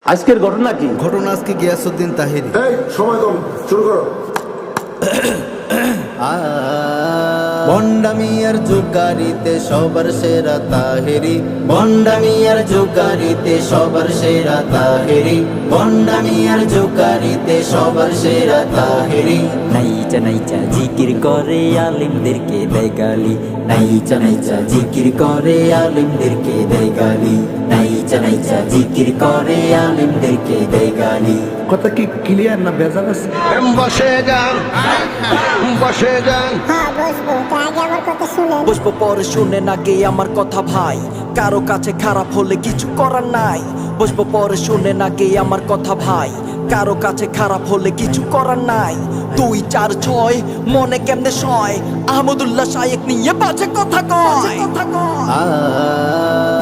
আজকের ঘটনা কি? ঘটনা আজকে গিয়াসউদ্দিন তাহিরি। এই সময় কম, শুরু করো। ভণ্ডামিয়ার জুকারিতে সবার সেরা তাহেরি, ভণ্ডামিয়ার জুকারিতে সবার সেরা তাহেরি, ভণ্ডামিয়ার জুকারিতে সবার সেরা তাহেরি। নাইচা নাইচা জিকির করে আলিমদেরকে দেয় গালি, নাইচা নাইচা জিকির করে আলিমদেরকে দেয় গালি, নাইচা নাইচা জিকির করে আলিমদেরকে দেয় গালি। কথা কি ক্লিয়ার না ভেজাল আছে? বসে যান, বসে যান। হ্যাঁ বসবো, তো আগে আমার কথা শুনেন। বসবো পরে শুনে না গে আমার কথা ভাই, কারো কাছে খারাপ হলে কিছু করার নাই। বসবো পরে শুনে না গে আমার কথা ভাই, কারো কাছে খারাপ হলে কিছু করার নাই। 2 4 6 মনে কেমনে সয়, আহমদুল্লাহ শায়েক নিয়ে বাজে কথা কয়।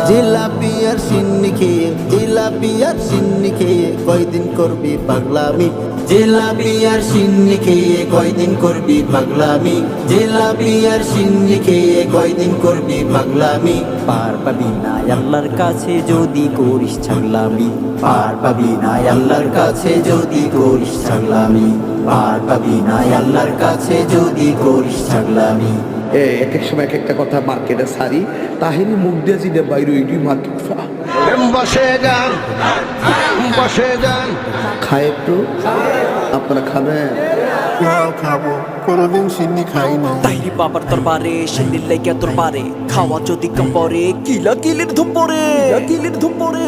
জিলাপি আর সিন্নি খেয়ে, জিলাপি আর সিন্নি খেয়ে কয়দিন করবি পাগলামি, জিলাপি আর সিন্নি খেয়ে কয়দিন করবি পাগলামি, জিলাপি আর সিন্নি খেয়ে কয়দিন করবি পাগলামি। পার পাবি না আল্লাহর কাছে যদি করিস ছাগলামি, পার পাবি না আল্লাহর কাছে যদি করিস ছাগলামি, পার পাবি না আল্লাহর কাছে যদি করিস ছাগলামি। এক এক সময় এক একটা কথা মার্কেটে সারি, তাহিনী মুখ দিয়ে জিদে বাইরে ওইটি মার্কেট বসে যান, বসে যান। খায় একটু, আপনারা খাবেন? খাবো, কোনোদিন সিন্নি খাই না। তাইরি বাবার দরবারে সেদিন লেগে দরবারে, খাওয়া যদি কম পরে কিলা কিলির ধুম পরে, কিলির ধুম পরে।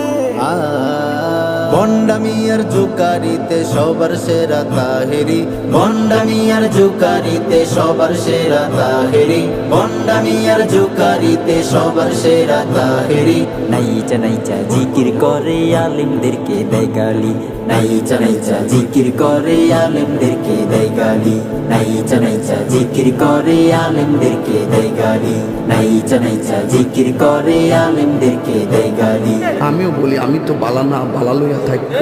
ভণ্ডামিয়ার জুকারিতে সবার সেরা তাহেরি, ভণ্ডামিয়ার জুকারিতে সবার সেরা তাহেরি, ভণ্ডামিয়ার জুকারিতে সবার সেরা তাহেরি। নাইচা নাইচা জিকির করে আলিমদেরকে দেয় গালি, নাইচা নাইচা জিকির করে আলিমদেরকে দেয় গালি, নাইচা নাইচা জিকির করে আলিমদেরকে দেয় গালি, নাইচা নাইচা জিকির করে আলিমদেরকে দেয় গালি। আমিও বলি, আমি তো বালা না, বালা লইয়া থাকতো।